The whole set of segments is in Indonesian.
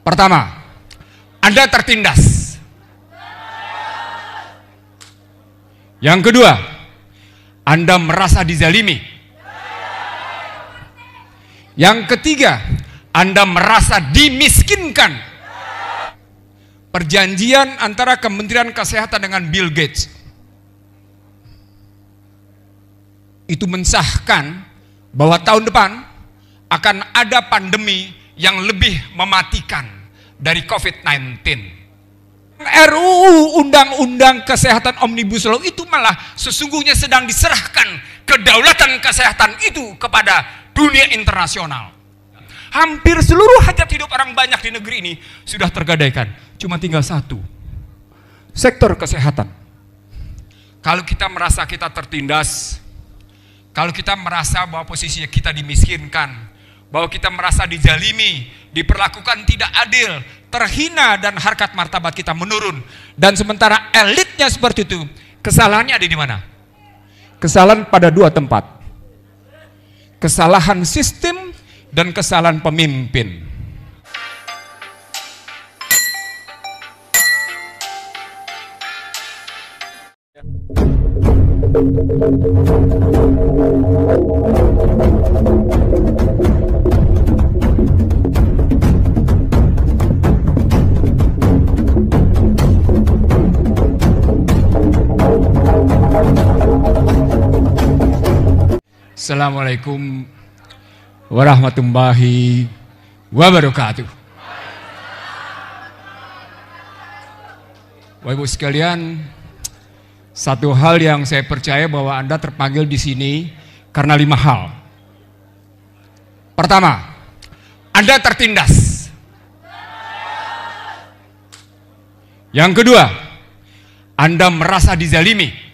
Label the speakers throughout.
Speaker 1: Pertama, Anda tertindas. Yang kedua, Anda merasa dizalimi. Yang ketiga, Anda merasa dimiskinkan. Perjanjian antara Kementerian Kesehatan dengan Bill Gates itu mensahkan bahwa tahun depan akan ada pandemi yang lebih mematikan dari COVID-19. RUU Undang-Undang Kesehatan Omnibus Law itu malah sesungguhnya sedang diserahkan kedaulatan kesehatan itu kepada dunia internasional. Hampir seluruh hajat hidup orang banyak di negeri ini sudah tergadaikan. Cuma tinggal satu, sektor kesehatan. Kalau kita merasa kita tertindas, kalau kita merasa bahwa posisinya kita dimiskinkan, bahwa kita merasa dizalimi, diperlakukan tidak adil, terhina, dan harkat martabat kita menurun, dan sementara elitnya seperti itu, kesalahannya ada di mana? Kesalahan pada dua tempat. Kesalahan sistem dan kesalahan pemimpin. Assalamualaikum warahmatullahi wabarakatuh. Bapak Ibu sekalian, satu hal yang saya percaya bahwa Anda terpanggil di sini karena 5 hal. Pertama, Anda tertindas. Yang kedua, Anda merasa dizalimi.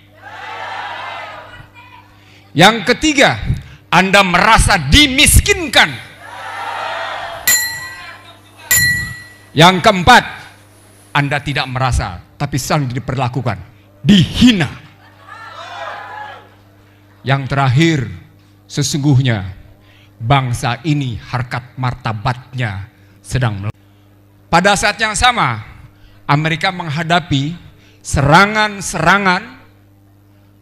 Speaker 1: Yang ketiga, Anda merasa dimiskinkan. Yang keempat, Anda tidak merasa, tapi sedang diperlakukan, dihina. Yang terakhir, sesungguhnya bangsa ini harkat martabatnya sedang meleleh. Pada saat yang sama, Amerika menghadapi serangan-serangan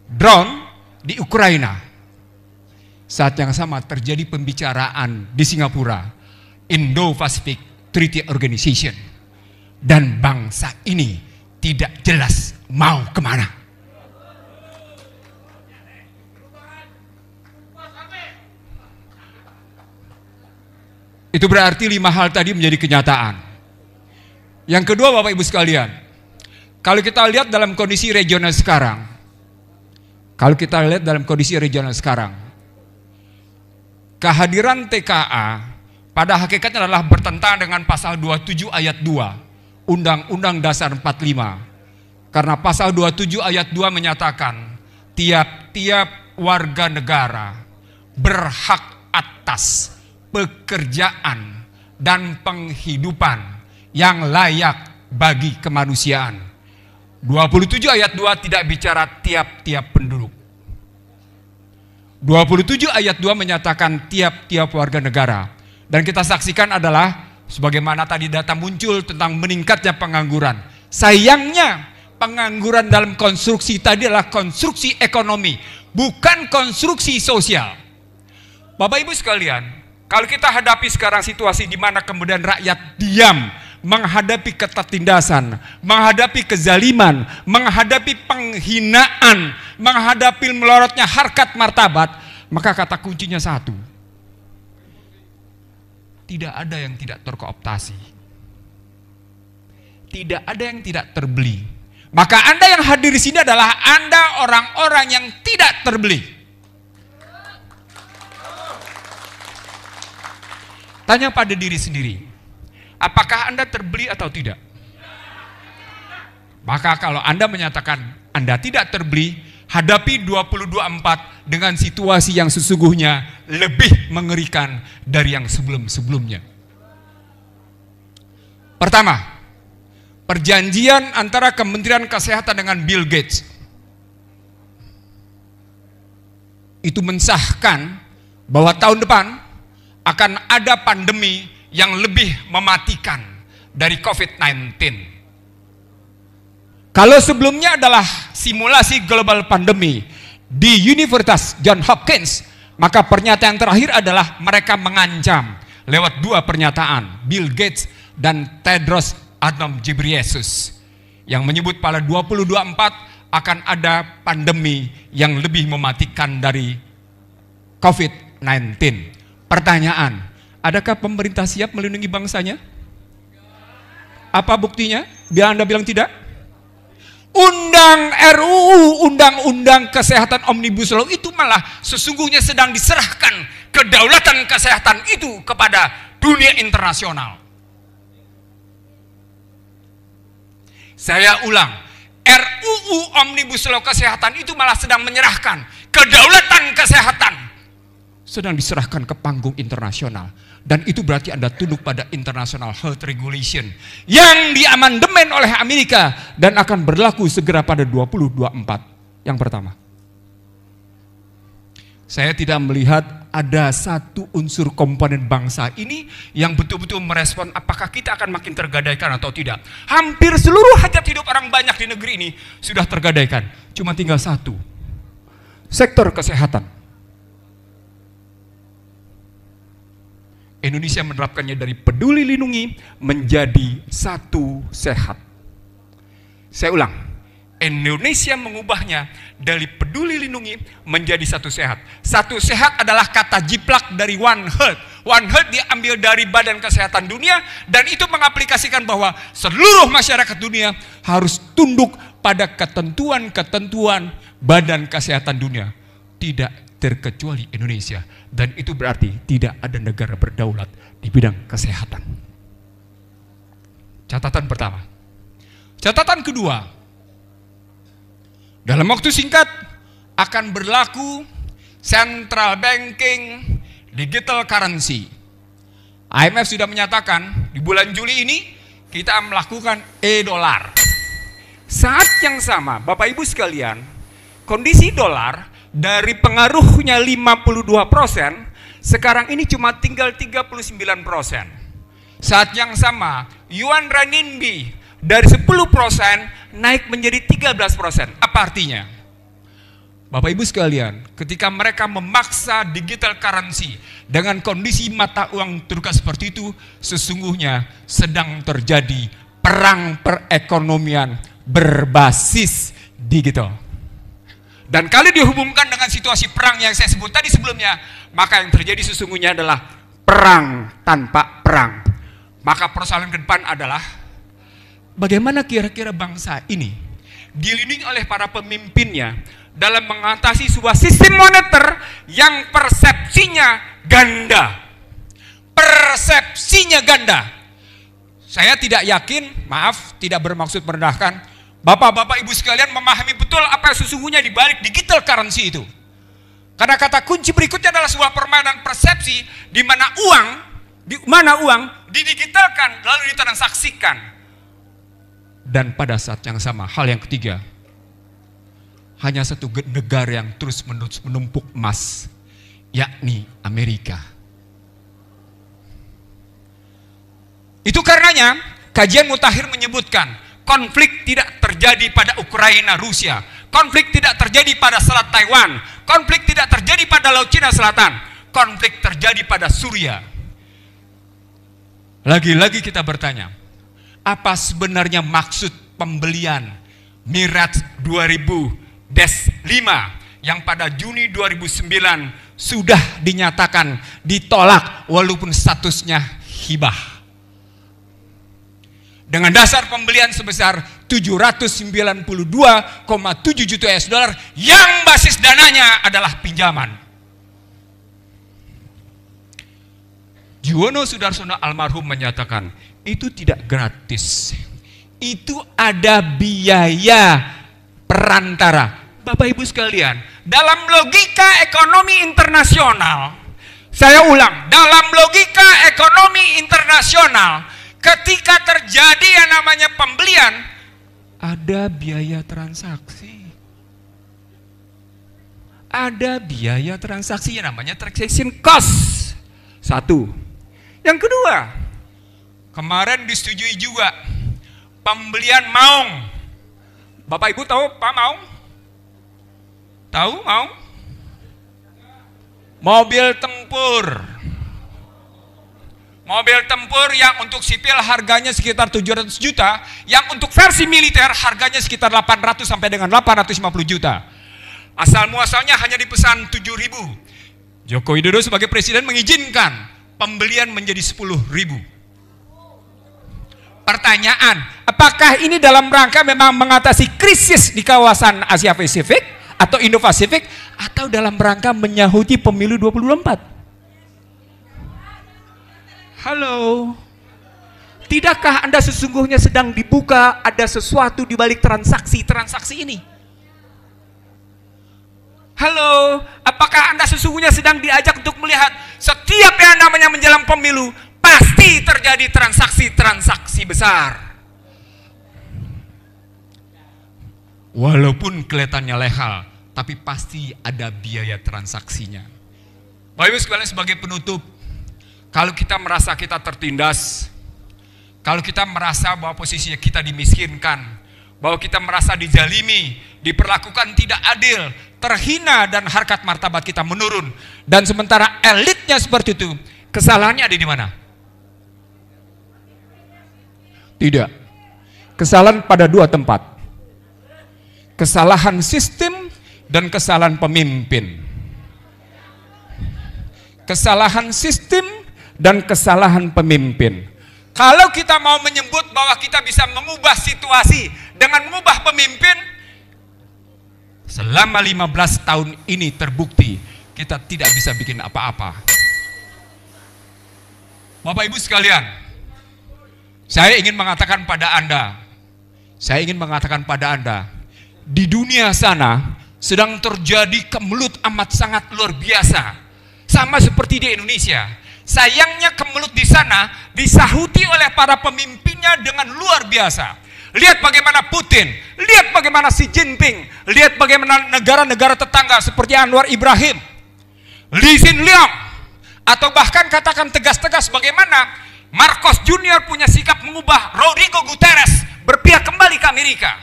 Speaker 1: drone di Ukraina. Saat yang sama terjadi pembicaraan di Singapura, Indo-Pacific Treaty Organization, dan bangsa ini tidak jelas mau kemana. Itu berarti 5 hal tadi menjadi kenyataan. Yang kedua, Bapak Ibu sekalian, kalau kita lihat dalam kondisi regional sekarang, kehadiran TKA pada hakikatnya adalah bertentangan dengan pasal 27 ayat 2 Undang-Undang Dasar 45. Karena pasal 27 ayat 2 menyatakan tiap-tiap warga negara berhak atas pekerjaan dan penghidupan yang layak bagi kemanusiaan. 27 ayat 2 tidak bicara tiap-tiap penduduk. 27 ayat 2 menyatakan tiap-tiap warga negara. Dan kita saksikan adalah sebagaimana tadi data muncul tentang meningkatnya pengangguran. Sayangnya pengangguran dalam konstruksi tadi adalah konstruksi ekonomi, bukan konstruksi sosial. Bapak Ibu sekalian, kalau kita hadapi sekarang situasi di mana kemudian rakyat diam menghadapi ketertindasan, menghadapi kezaliman, menghadapi penghinaan, menghadapi melorotnya harkat martabat, maka kata kuncinya satu: tidak ada yang tidak terkooptasi, tidak ada yang tidak terbeli. Maka Anda yang hadir di sini adalah Anda orang-orang yang tidak terbeli. Tanya pada diri sendiri, apakah Anda terbeli atau tidak? Maka kalau Anda menyatakan Anda tidak terbeli, hadapi 2024 dengan situasi yang sesungguhnya lebih mengerikan dari yang sebelum-sebelumnya. Pertama, perjanjian antara Kementerian Kesehatan dengan Bill Gates itu mensahkan bahwa tahun depan akan ada pandemi yang lebih mematikan dari COVID-19. Kalau sebelumnya adalah simulasi global pandemi di Universitas Johns Hopkins, maka pernyataan terakhir adalah mereka mengancam lewat dua pernyataan, Bill Gates dan Tedros Adhanom Ghebreyesus, yang menyebut pada 2024 akan ada pandemi yang lebih mematikan dari COVID-19. Pertanyaan, adakah pemerintah siap melindungi bangsanya? Apa buktinya? Biar Anda bilang tidak? Undang-Undang Kesehatan Omnibus Law itu malah sesungguhnya sedang diserahkan kedaulatan kesehatan itu kepada dunia internasional. Saya ulang, RUU Omnibus Law Kesehatan itu malah sedang menyerahkan kedaulatan kesehatan, sedang diserahkan ke panggung internasional. Dan itu berarti Anda tunduk pada International Health Regulation yang diamandemen oleh Amerika dan akan berlaku segera pada 2024. Yang pertama, saya tidak melihat ada satu unsur komponen bangsa ini yang betul-betul merespon apakah kita akan makin tergadaikan atau tidak. Hampir seluruh hajat hidup orang banyak di negeri ini sudah tergadaikan. Cuma tinggal satu, sektor kesehatan. Indonesia menerapkannya dari Peduli Lindungi menjadi Satu Sehat. Saya ulang, Indonesia mengubahnya dari Peduli Lindungi menjadi Satu Sehat. Satu Sehat adalah kata jiplak dari One Health. One Health diambil dari Badan Kesehatan Dunia dan itu mengaplikasikan bahwa seluruh masyarakat dunia harus tunduk pada ketentuan-ketentuan Badan Kesehatan Dunia. Tidak terkecuali Indonesia, dan itu berarti tidak ada negara berdaulat di bidang kesehatan. Catatan pertama. Catatan kedua, dalam waktu singkat akan berlaku central banking digital currency. IMF sudah menyatakan di bulan Juli ini kita melakukan e-dolar. Saat yang sama, Bapak Ibu sekalian, kondisi dolar dari pengaruhnya 52%, sekarang ini cuma tinggal 39%. Saat yang sama, yuan renminbi dari 10% naik menjadi 13%. Apa artinya? Bapak Ibu sekalian, ketika mereka memaksa digital currency dengan kondisi mata uang terbuka seperti itu, sesungguhnya sedang terjadi perang perekonomian berbasis digital. Dan kalau dihubungkan dengan situasi perang yang saya sebut tadi sebelumnya, maka yang terjadi sesungguhnya adalah perang tanpa perang. Maka persoalan ke depan adalah bagaimana kira-kira bangsa ini dilindungi oleh para pemimpinnya dalam mengatasi sebuah sistem moneter yang persepsinya ganda. Persepsinya ganda. Saya tidak yakin, maaf, tidak bermaksud merendahkan, Bapak-bapak ibu sekalian memahami betul apa yang sesungguhnya di balik digital currency itu. Karena kata kunci berikutnya adalah sebuah permainan persepsi di mana uang didigitalkan lalu ditransaksikan. Dan pada saat yang sama, hal yang ketiga, hanya satu negara yang terus-menerus menumpuk emas, yakni Amerika. Itu karenanya kajian mutakhir menyebutkan konflik tidak terjadi pada Ukraina, Rusia. Konflik tidak terjadi pada Selat Taiwan. Konflik tidak terjadi pada Laut Cina Selatan. Konflik terjadi pada Suriah. Lagi-lagi kita bertanya, apa sebenarnya maksud pembelian Mirage 2000-5 yang pada Juni 2009 sudah dinyatakan ditolak walaupun statusnya hibah. Dengan dasar pembelian sebesar 792,7 juta US dollar yang basis dananya adalah pinjaman. Juwono Sudarsono almarhum menyatakan itu tidak gratis. Itu ada biaya perantara. Bapak Ibu sekalian, dalam logika ekonomi internasional, saya ulang, dalam logika ekonomi internasional, ketika terjadi yang namanya pembelian, ada biaya transaksi. Ada biaya transaksi yang namanya transaction cost. Satu. Yang kedua, Kemarin disetujui juga pembelian maung. Bapak Ibu tahu Pak Maung? Tahu Maung? Mobil tempur. Mobil tempur yang untuk sipil harganya sekitar 700 juta, yang untuk versi militer harganya sekitar 800 sampai dengan 850 juta. Asal muasalnya hanya dipesan 7.000. Joko Widodo sebagai presiden mengizinkan pembelian menjadi 10.000. Pertanyaan, apakah ini dalam rangka memang mengatasi krisis di kawasan Asia Pasifik atau Indo-Pasifik, atau dalam rangka menyahuti pemilu 2024? Halo, tidakkah Anda sesungguhnya sedang dibuka ada sesuatu di balik transaksi ini? Halo, apakah Anda sesungguhnya sedang diajak untuk melihat setiap yang namanya menjelang pemilu pasti terjadi transaksi besar? Walaupun kelihatannya legal, tapi pasti ada biaya transaksinya. Bapak Ibu sekalian, sebagai penutup, kalau kita merasa kita tertindas, kalau kita merasa bahwa posisinya kita dimiskinkan, bahwa kita merasa dizalimi, diperlakukan tidak adil, terhina, dan harkat martabat kita menurun, dan sementara elitnya seperti itu, kesalahannya ada di mana? Tidak. Kesalahan pada dua tempat. Kesalahan sistem dan kesalahan pemimpin. Kesalahan sistem dan kesalahan pemimpin. Kalau kita mau menyebut bahwa kita bisa mengubah situasi dengan mengubah pemimpin, selama 15 tahun ini terbukti kita tidak bisa bikin apa-apa. Bapak Ibu sekalian, saya ingin mengatakan pada Anda, di dunia sana sedang terjadi kemelut amat sangat luar biasa, sama seperti di Indonesia. Sayangnya kemelut di sana disahuti oleh para pemimpinnya dengan luar biasa. Lihat bagaimana Putin, lihat bagaimana Xi Jinping, lihat bagaimana negara-negara tetangga seperti Anwar Ibrahim, Lee Hsien Loong, atau bahkan katakan tegas-tegas bagaimana Marcos Junior punya sikap mengubah Rodrigo Guterres berpihak kembali ke Amerika.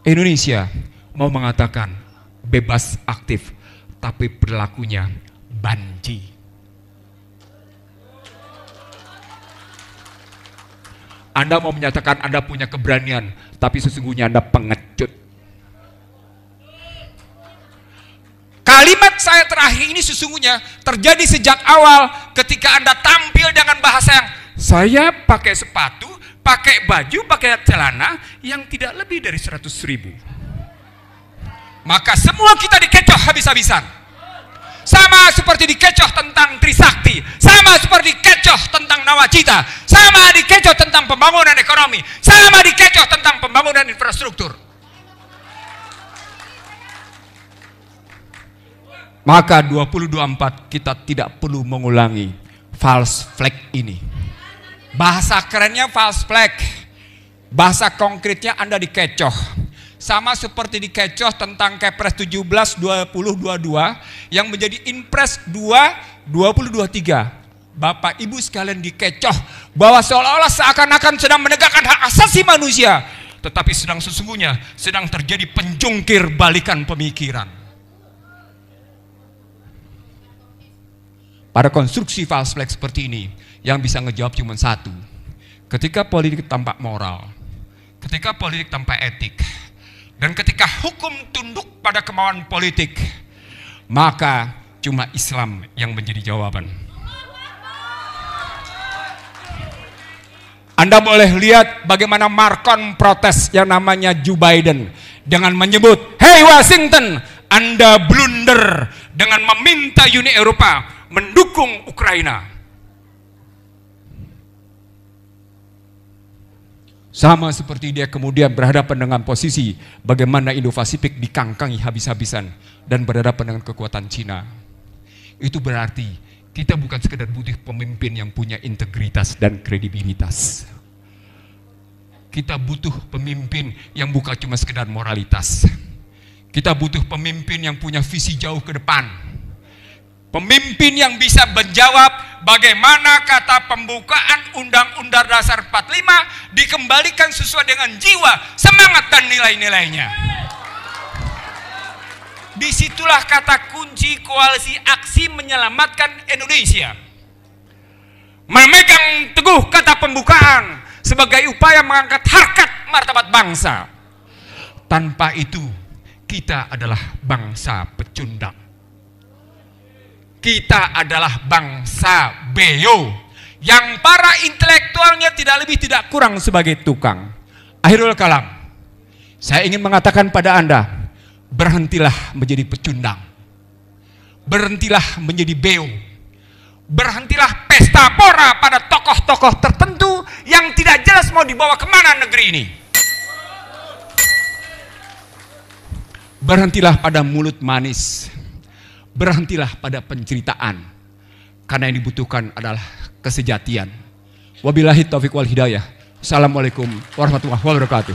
Speaker 1: Indonesia mau mengatakan bebas aktif, tapi perilakunya banci. Anda mau menyatakan Anda punya keberanian, tapi sesungguhnya Anda pengecut. Kalimat saya terakhir ini sesungguhnya terjadi sejak awal ketika Anda tampil dengan bahasa yang saya pakai sepatu, pakai baju, pakai celana yang tidak lebih dari 100.000. Maka semua kita dikecoh habis-habisan. Sama seperti dikecoh tentang Trisakti, sama seperti dikecoh tentang Nawacita, sama dikecoh tentang pembangunan ekonomi, sama dikecoh tentang pembangunan infrastruktur. Maka 2024 kita tidak perlu mengulangi false flag ini. Bahasa kerennya false flag, bahasa konkretnya Anda dikecoh. Sama seperti dikecoh tentang Kepres 17 2022 yang menjadi Inpres 2 2023. Bapak Ibu sekalian dikecoh bahwa seolah-olah seakan-akan sedang menegakkan hak asasi manusia, tetapi sesungguhnya sedang terjadi penjungkir balikan pemikiran. Pada konstruksi false flag seperti ini, yang bisa ngejawab cuma satu. Ketika politik tanpa moral, ketika politik tanpa etik, dan ketika hukum tunduk pada kemauan politik, maka cuma Islam yang menjadi jawaban. Anda boleh lihat bagaimana Marcon protes yang namanya Joe Biden dengan menyebut, "Hey Washington, Anda blunder dengan meminta Uni Eropa mendukung Ukraina." Sama seperti dia kemudian berhadapan dengan posisi bagaimana Indo-Pasifik dikangkangi habis-habisan dan berhadapan dengan kekuatan Cina. Itu berarti kita bukan sekedar butuh pemimpin yang punya integritas dan kredibilitas. Kita butuh pemimpin yang bukan cuma sekedar moralitas. Kita butuh pemimpin yang punya visi jauh ke depan. Pemimpin yang bisa menjawab bagaimana kata pembukaan Undang-Undang Dasar 45 dikembalikan sesuai dengan jiwa, semangat dan nilai-nilainya. Disitulah kata kunci koalisi aksi menyelamatkan Indonesia. Memegang teguh kata pembukaan sebagai upaya mengangkat harkat martabat bangsa. Tanpa itu kita adalah bangsa pecundang. Kita adalah bangsa beo yang para intelektualnya tidak lebih tidak kurang sebagai tukang. Akhirul kalam, saya ingin mengatakan pada Anda, berhentilah menjadi pecundang. Berhentilah menjadi beo. Berhentilah pesta pora pada tokoh-tokoh tertentu yang tidak jelas mau dibawa kemana negeri ini. Berhentilah pada mulut manis. Berhentilah pada penceritaan. Karena yang dibutuhkan adalah kesejatian. Wabillahi taufiq wal hidayah. Assalamualaikum warahmatullahi wabarakatuh.